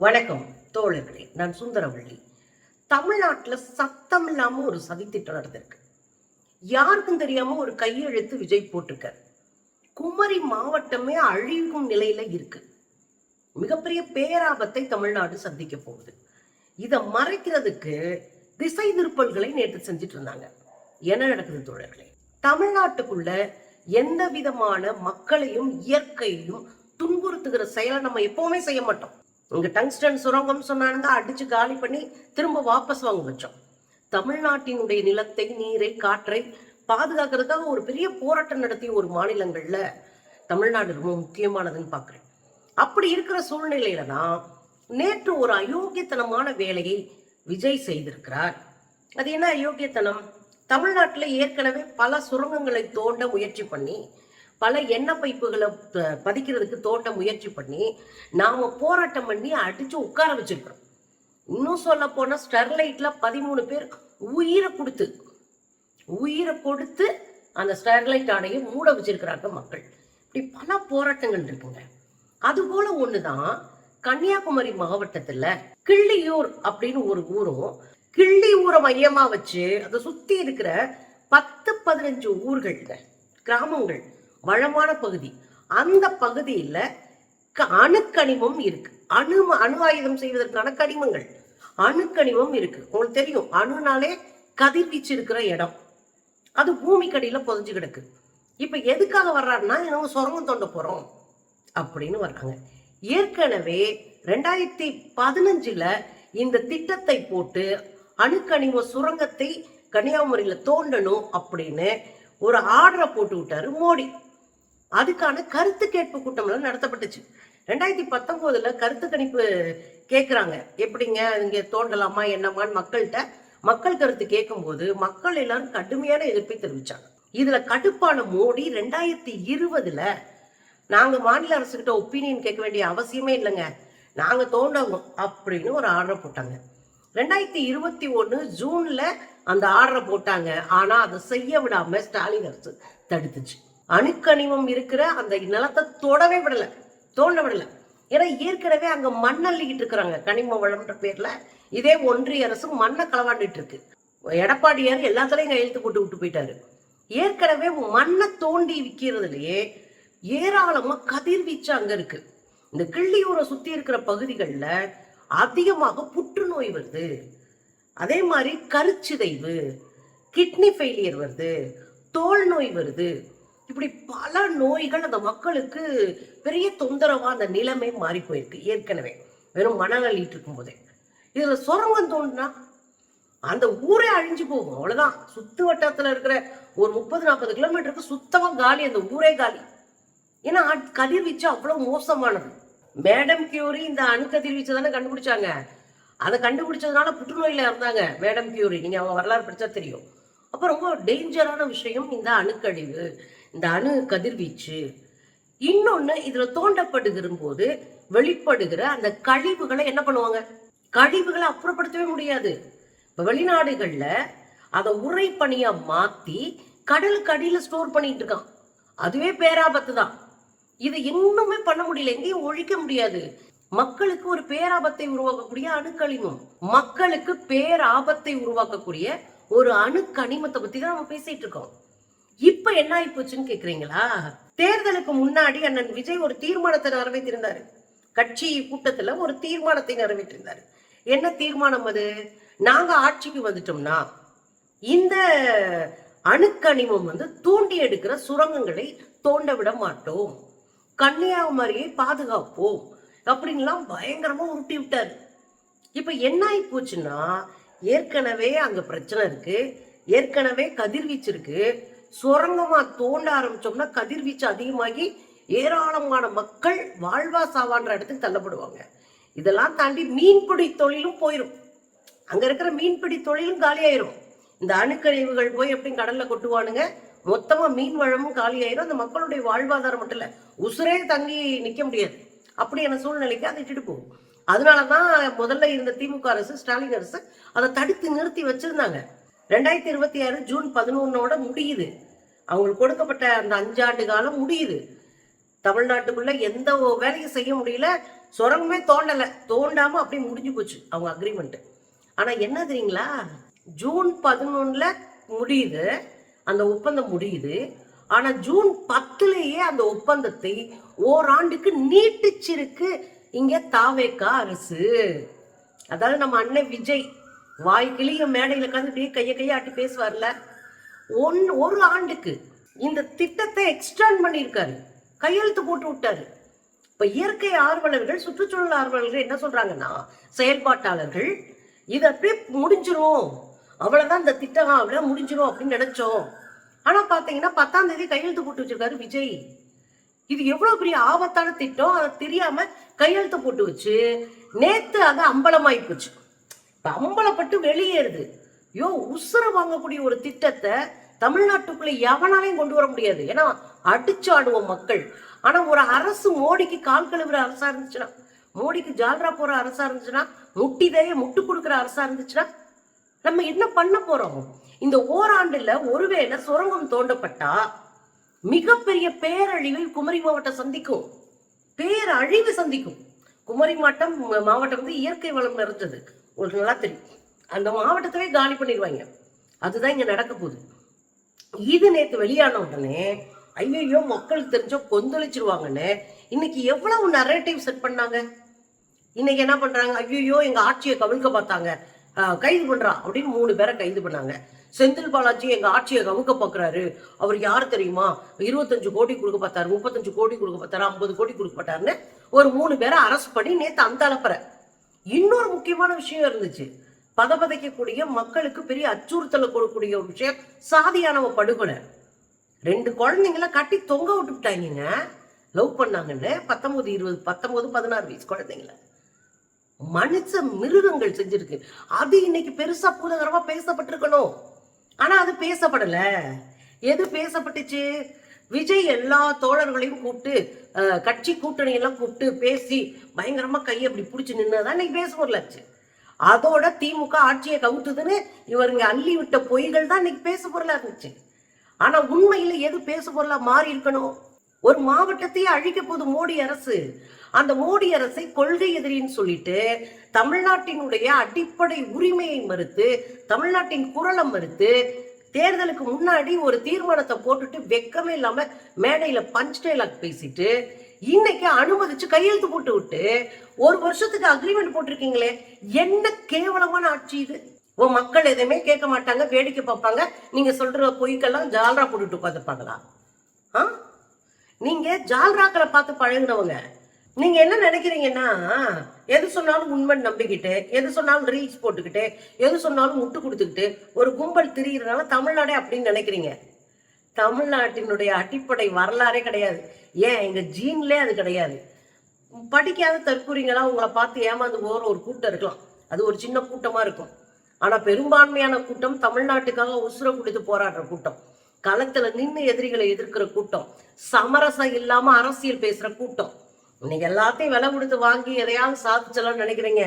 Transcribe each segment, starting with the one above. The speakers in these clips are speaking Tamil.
வணக்கம் தோழர்களே, நான் சுந்தரவள்ளி. தமிழ்நாட்டுல சத்தம் இல்லாம ஒரு சதித்திட்டம் நடந்திருக்கு. யாருக்கும் தெரியாம ஒரு கையெழுத்து விஜய் போட்டிருக்காரு. குமரி மாவட்டமே அழிவும் நிலையில இருக்கு. மிகப்பெரிய பேராபத்தை தமிழ்நாடு சந்திக்க போகுது. இதை மறைக்கிறதுக்கு திசை திருப்பல்களை நேற்று செஞ்சுட்டு இருந்தாங்க. என்ன நடக்குது தோழர்களே? தமிழ்நாட்டுக்குள்ள எந்த விதமான மக்களையும் இயற்கையையும் துன்புறுத்துகிற செயலை நம்ம எப்பவுமே செய்ய மாட்டோம். இங்க டங்ஸ்டன் சுரங்கம் சொன்னாங்க, அடிச்சு காலி பண்ணி திரும்ப வாபஸ் வாங்க வச்சோம். தமிழ்நாட்டினுடைய நிலத்தை, நீரை, காற்றை பாதுகாக்கிறதுக்காக ஒரு பெரிய போராட்டம் நடத்திய ஒரு மாநிலங்கள்ல தமிழ்நாடு ரொம்ப முக்கியமானதுன்னு பாக்குறேன். அப்படி இருக்கிற சூழ்நிலையில தான் நேற்று ஒரு அயோக்கியத்தனமான வேலையை விஜய் செய்திருக்கிறார். அது என்ன அயோக்கியத்தனம்? தமிழ்நாட்டுல ஏற்கனவே பல சுரங்கங்களை தோண்ட முயற்சி பண்ணி, பல எண்ணெய் பைப்புகளை பதிக்கிறதுக்கு தோண்ட முயற்சி பண்ணி நாம போராட்டம் பண்ணி அடிச்சு உட்கார வச்சிருக்கிறோம். இன்னும் சொல்ல போனா ஸ்டெர்லைட்ல 13 பேர் உயிரை கொடுத்து அந்த ஸ்டெர்லைட் ஆணையை மூட வச்சிருக்கிறாங்க மக்கள். இப்படி பல போராட்டங்கள் இருக்குங்க. அது போல ஒண்ணுதான் கன்னியாகுமரி மாவட்டத்துல கிள்ளியூர் அப்படின்னு ஒரு ஊரும், கிள்ளியூரை மையமா வச்சு அதை சுத்தி இருக்கிற 10-15 ஊர்கள், கிராமங்கள், வளமான பகுதி. அந்த பகுதியில அணுக்கனிமம் இருக்கு. அணு ஆயுதம் செய்வதற்கான கனிமங்கள், அணுக்கனிமம் இருக்கு. உங்களுக்கு தெரியும், அணுனாலே கதிர்வீச்சு இருக்கிற இடம். அது பூமிக்கடியில புதைஞ்சு கிடக்கு. இப்ப எதுக்காக வர்றாருன்னா, நம்ம சுரங்கம் தோண்ட போறோம் அப்படின்னு வர்றாங்க. ஏற்கனவே 2015 இந்த திட்டத்தை போட்டு அணுக்கனிம சுரங்கத்தை கன்னியாகுமரியில தோண்டணும் அப்படின்னு ஒரு ஆர்டரை போட்டு விட்டாரு மோடி. அதுக்கான கருத்து கேட்பு கூட்டம் நடத்தப்பட்டுச்சு. 2019 கருத்து கணிப்பு கேட்கிறாங்க, எப்படிங்க இங்க தோண்டலாமா என்னமான்னு மக்கள் கருத்து கேட்கும் போது மக்கள் எல்லாரும் கடுமையான எதிர்ப்பை தெரிவிச்சாங்க. இதுல கடுப்பான மோடி 2020 நாங்க மாநில அரசு கிட்ட ஒப்பீனியன் கேட்க வேண்டிய அவசியமே இல்லைங்க, நாங்க தோண்டவும் அப்படின்னு ஒரு ஆர்டர் போட்டாங்க. 2021 ஜூன்ல அந்த ஆர்டரை போட்டாங்க. ஆனா அதை செய்ய விடாம ஸ்டாலின் அரசு தடுத்துச்சு. அணுக்கனிமம் இருக்கிற அந்த நிலத்தை தோண்ட விடல. ஏன்னா ஏற்கனவே அங்க மண்ணள்ளிக்கிட்டு இருக்கிறாங்க. கனிம வளம்ன்ற பேர்ல இதே ஒன்றிய அரசு மண்ணை களவாண்டுட்டு இருக்கு. எடப்பாடியார் எல்லாத்துலயும் கையெழுத்து போட்டு விட்டு போயிட்டாரு. ஏற்கனவே மண்ணை தோண்டி விற்கிறதுலயே ஏராளமா கதிர்வீச்சு அங்க இருக்கு. இந்த கிள்ளியூரை சுத்தி இருக்கிற பகுதிகளில் அதிகமாக புற்றுநோய் வருது. அதே மாதிரி கருச்சிதைவு, கிட்னி ஃபெயிலியர் வருது, தோல் நோய் வருது. இப்படி பல நோய்கள் அந்த மக்களுக்கு பெரிய தொந்தரவா அந்த நிலைமை மாறி போயிருக்கு. ஏற்கனவே வெறும் மணல் அள்ளிட்டு இருக்கும் போதே இதுல சுரங்கம் தோண்டினா அந்த ஊரே அழிஞ்சு போகும். அவ்வளவுதான். சுத்து வட்டத்துல இருக்கிற ஒரு 30-40 கிலோமீட்டருக்கு சுத்தமா காலி, அந்த ஊரே காலி. ஏன்னா கதிர்வீச்சு அவ்வளவு மோசமானது. மேடம் கியூரி இந்த அணுக்கதிர்வீச்சு தானே கண்டுபிடிச்சாங்க. அதை கண்டுபிடிச்சதுனால புற்றுநோயில இருந்தாங்க மேடம் கியூரி. நீங்க அவங்க வரலாறு படிச்சா தெரியும். அப்ப ரொம்ப டேஞ்சரான விஷயம் இந்த அணுக்கழிவு, இந்த அணு கதிர்வீச்சு. இன்னொன்னு, இதுல தோண்டப்படுகிற போது வெளிப்படுகிற அந்த கழிவுகளை என்ன பண்ணுவாங்க? கழிவுகளை அப்புறப்படுத்தவே முடியாது. இப்ப வெளிநாடுகள்ல அதை உரை பணியா மாத்தி கடலுக்கு அடியில ஸ்டோர் பண்ணிட்டு இருக்கான். அதுவே பேராபத்து தான். இது இன்னுமே பண்ண முடியல, எங்கேயும் ஒழிக்க முடியாது. மக்களுக்கு ஒரு பேராபத்தை உருவாக்கக்கூடிய அணுக்கனிமம், மக்களுக்கு பேராபத்தை உருவாக்கக்கூடிய ஒரு அணுக்கனிமத்தை பத்தி தான் நம்ம பேசிட்டு இருக்கோம். இப்ப என்ன ஆகி போச்சுன்னு கேக்குறீங்களா? தேர்தலுக்கு முன்னாடி அண்ணன் விஜய் ஒரு தீர்மானத்தை நிறைவேற்றிருந்தாரு. கட்சி கூட்டத்துல ஒரு தீர்மானத்தை நிறைவேற்றிருந்தாரு. என்ன தீர்மானம் அது? நாங்க ஆட்சிக்கு வந்துட்டோம்னா இந்த அணுக்கனிமம் தூண்டி எடுக்கிற சுரங்கங்களை தோண்ட விட மாட்டோம், கன்னியாகுமரியை பாதுகாப்போம் அப்படின்லாம் பயங்கரமா உருட்டி விட்டாரு. இப்ப என்ன ஆகி போச்சுன்னா, ஏற்கனவே அங்க பிரச்சனை இருக்கு, ஏற்கனவே கதிர்வீச்சு இருக்கு. சுரங்கமா தோண்ட ஆரம்பிச்சோம்னா கதிர்வீச்சு அதிகமாகி ஏராளமான மக்கள் வாழ்வா சாவான்ற இடத்துக்கு தள்ளப்படுவாங்க. இதெல்லாம் தாண்டி மீன்பிடி தொழிலும் போயிடும். அங்க இருக்கிற மீன்பிடி தொழிலும் காலியாயிரும். இந்த அணுக்கழிவுகள் போய் எப்படி கடல்ல கொட்டுவானுங்க, மொத்தமா மீன் வளமும் காலியாயிரும். அந்த மக்களுடைய வாழ்வாதாரம் மட்டும் இல்ல, உசுரே தங்கி நிக்க முடியாது. அப்படியான சூழ்நிலைக்கு அதை இட்டுட்டு போகும். அதனாலதான் முதல்ல இருந்த திமுக அரசு, ஸ்டாலின் அரசு அதை தடுத்து நிறுத்தி வச்சிருந்தாங்க. 2026 ஜூன் 11 முடியுது. அவங்களுக்கு கொடுக்கப்பட்ட அந்த 5 ஆண்டு காலம் முடியுது. தமிழ்நாட்டுக்குள்ள எந்த வேலையும் செய்ய முடியல. சுரங்கமே தோண்டலை, தோண்டாம அப்படியே முடிஞ்சு போச்சு அவங்க அக்ரிமெண்ட். ஆனா என்ன தெரியுங்களா, ஜூன் 11 முடியுது, அந்த ஒப்பந்தம் முடியுது. ஆனா ஜூன் 10 அந்த ஒப்பந்தத்தை ஓராண்டுக்கு நீட்டிச்சிருக்கு இங்க தாவேகா அரசு. அதாவது நம்ம அண்ணன் விஜய் வாய்க்கிளிய மேடையில உட்காந்து கைய ஆட்டி பேசுவார்ல, ஒரு ஆண்டுக்கு இந்த திட்டத்தை எக்ஸ்டெண்ட் பண்ணியிருக்காரு, கையெழுத்து போட்டு விட்டாரு. இப்ப இயற்கை ஆர்வலர்கள், சுற்றுச்சூழல் ஆர்வலர்கள் என்ன சொல்றாங்கன்னா, செயல்பாட்டாளர்கள் இது அப்படியே முடிஞ்சிரும், அவ்வளவுதான் இந்த திட்டம் அவ்வளவு முடிஞ்சிரும் அப்படின்னு நினைச்சோம். ஆனா பாத்தீங்கன்னா 10ஆம் தேதி கையெழுத்து போட்டு வச்சிருக்காரு விஜய். இது எவ்வளவு பெரிய ஆபத்தான திட்டம், அதை தெரியாம கையெழுத்து போட்டு வச்சு நேத்து அதை அம்பலமாயி போச்சு. இப்ப அம்பலப்பட்டு வெளியேறுது. உசுர வாங்கக்கூடிய ஒரு திட்டத்தை தமிழ்நாட்டுக்குள்ள எவனாலையும் கொண்டு வர முடியாது. ஏன்னா அடிச்சு ஆடுவோம் மக்கள். ஆனா ஒரு அரசு மோடிக்கு கால் கழுவுற அரசா இருந்துச்சுன்னா, மோடிக்கு ஜால்ரா போற அரசா இருந்துச்சுன்னா, முட்டு கொடுக்குற அரசா இருந்துச்சுன்னா நம்ம என்ன பண்ண போறோம்? இந்த ஓராண்டுல ஒருவேளை சுரங்கம் தோண்டப்பட்டா மிகப்பெரிய பேரழிவை குமரி மாவட்டம் சந்திக்கும். பேரழிவு சந்திக்கும். குமரி மாவட்டம் வந்து இயற்கை வளம் நிறைஞ்சது, உங்களுக்கு நல்லா தெரியும். அந்த மாவட்டத்தவே காலி பண்ணிடுவாங்க. அதுதான் இங்க நடக்க போகுது. இது நேற்று வெளியான உடனே ஐயோ மக்களுக்கு தெரிஞ்சோ கொந்தளிச்சிருவாங்கன்னு இன்னைக்கு எவ்வளவு நரேட்டிவ் செட் பண்ணாங்க. இன்னைக்கு என்ன பண்றாங்க, ஐயோ எங்க ஆட்சியை கவிழ்க்க பார்த்தாங்க, கைது பண்றா அப்படின்னு 3 பேரை கைது பண்ணாங்க. செந்தில் பாலாஜி எங்க ஆட்சியை கவுக்க பாக்குறாரு, அவர் யாரு தெரியுமா, 25 கோடி கொடுக்க பார்த்தாரு, 35 கோடி கொடுக்க பார்த்தாரு, 50 கோடி கொடுக்க பார்த்தாருன்னு ஒரு 3 பேரை அரெஸ்ட் பண்ணி நேத்து அந்த அலப்பற. இன்னொரு முக்கியமான விஷயம் இருந்துச்சு, பதபதைக்கக்கூடிய மக்களுக்கு பெரிய அச்சுறுத்தலை கொடுக்கக்கூடிய ஒரு விஷயம், சாதியானவ படுகொலை. 2 குழந்தைங்கள கட்டி தொங்க விட்டுட்டாங்க, லவ் பண்ணாங்கன்னு. 19, 20, 19, 16 வயசு குழந்தைங்கள மனுஷ மிருகங்கள் செஞ்சிருக்கு. அது இன்னைக்கு பெருசா பூதகரமா பேசப்பட்டிருக்கணும். ஆனா அது பேசப்படல. எது பேசப்பட்டுச்சு, விஜய் எல்லா தோழர்களையும் கூப்பிட்டு கட்சி கூட்டணி எல்லாம் கூப்பிட்டு பேசி பயங்கரமா கையை அப்படி பிடிச்சு நின்னதான் இன்னைக்கு பேச பொருளாச்சு. அதோட திமுக ஆட்சியை கவுத்துதுன்னு இவருங்க அள்ளி விட்ட பொய்கள் தான் இன்னைக்கு பேச பொருளா இருந்துச்சு. ஆனா உண்மையில எது பேச பொருளா மாறி இருக்கணும், ஒரு மாவட்டத்தையே அழிக்க போது மோடி அரசு. அந்த மோடி அரசை கொள்கை எதிரின்னு சொல்லிட்டு தமிழ்நாட்டினுடைய அடிப்படை உரிமையை மறுத்து, தமிழ்நாட்டின் குரலை மறுத்து, தேர்தலுக்கு முன்னாடி ஒரு தீர்மானத்தை போட்டுட்டு வெக்கமே இல்லாம மேடையில பஞ்ச் டைலாக் பேசிட்டு இன்னைக்கு அனுமதிச்சு கையெழுத்து போட்டு விட்டு 1 வருஷத்துக்கு அக்ரிமெண்ட் போட்டிருக்கீங்களே, என்ன கேவலமான ஆட்சி இது. மக்கள் எதுவுமே கேட்க மாட்டாங்க, வேடிக்கை பார்ப்பாங்க. நீங்க சொல்ற பொய்க்கெல்லாம் ஜால்ரா போட்டுட்டு உட்காந்துப்பாங்களா? நீங்க ஜால்ராக்களை பார்த்து பழகினவங்க. நீங்க என்ன நினைக்கிறீங்கன்னா, எது சொன்னாலும் உண்மை நம்பிக்கிட்டு, எது சொன்னாலும் ரீல்ஸ் போட்டுக்கிட்டு, எது சொன்னாலும் முட்டு கொடுத்துக்கிட்டு ஒரு கும்பல் திரியிறதுனால தமிழ்நாடே அப்படின்னு நினைக்கிறீங்க. தமிழ்நாட்டினுடைய அடிப்படை வரலாறே கிடையாது. ஏன் எங்க ஜீன்லே அது கிடையாது. படிக்காத தற்கூறிங்களா உங்களை பார்த்து ஏமாந்து போற ஒரு கூட்டம் இருக்கலாம், அது ஒரு சின்ன கூட்டமா இருக்கும். ஆனா பெரும்பான்மையான கூட்டம் தமிழ்நாட்டுக்காக உசுர கொடுத்து போராடுற கூட்டம், களத்துல நின்று எதிரிகளை எதிர்க்கிற கூட்டம், சமரசம் இல்லாம அரசியல் பேசுற கூட்டம். இன்னைக்கு எல்லாத்தையும் விலை கொடுத்து வாங்கி எதையாவது சாதிச்சலாம் நினைக்கிறீங்க.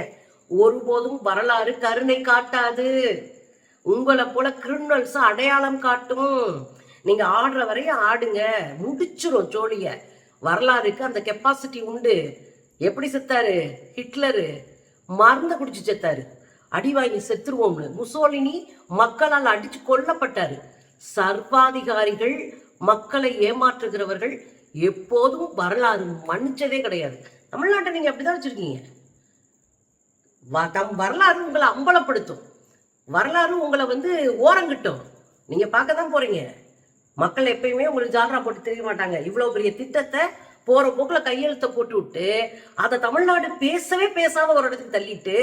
ஒருபோதும் வரலாறு கருணை காட்டாது. உங்களை போல கிரிமினல்ஸ் அடையாளம் காட்டும். நீங்க ஆடுற வரையும் ஆடுங்க, முடிச்சிரும் ஜோலிய. வரலாறுக்கு அந்த கெப்பாசிட்டி உண்டு. எப்படி செத்தாரு ஹிட்லரு, மருந்து குடிச்சு செத்தாரு, அடி வாங்கி செத்துருவோம்னு. முசோலினி மக்களால் அடிச்சு கொல்லப்பட்டாரு. சர்வாதிகாரிகள், மக்களை ஏமாற்றுகிறவர்கள் எப்போதும் வரலாறு மன்னிச்சதே கிடையாது. தமிழ்நாட்டை நீங்க அப்படிதான் வச்சிருக்கீங்க. வரலாறு உங்களை அம்பலப்படுத்தும், வரலாறு உங்களை வந்து ஓரங்கிட்டும். நீங்க பார்க்கதான் போறீங்க. மக்கள் எப்பயுமே உங்களுக்கு ஜால்ரா போட்டு தெரிய மாட்டாங்க. இவ்வளவு பெரிய திட்டத்தை போற போக்குல கையெழுத்த போட்டு விட்டு அதை தமிழ்நாடு பேசவே பேசாத ஒரு இடத்துக்கு தள்ளிட்டு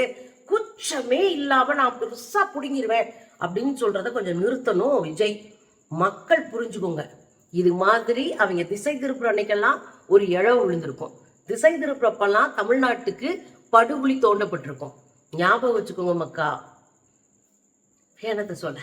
குச்சமே இல்லாம நான் பெருசா புடுங்கிடுவேன் அப்படின்னு சொல்றத கொஞ்சம் நிறுத்தணும் விஜய். மக்கள் புரிஞ்சுக்கோங்க. இது மாதிரி அவங்க திசை திருப்புற அன்னைக்கெல்லாம் ஒரு இழவு விழுந்திருக்கும். திசை திருப்புறப்பெல்லாம் தமிழ்நாட்டுக்கு படுகுழி தோண்டப்பட்டிருக்கும். ஞாபகம் வச்சுக்கோங்க மக்கா. என்னத்தை சொல்ல.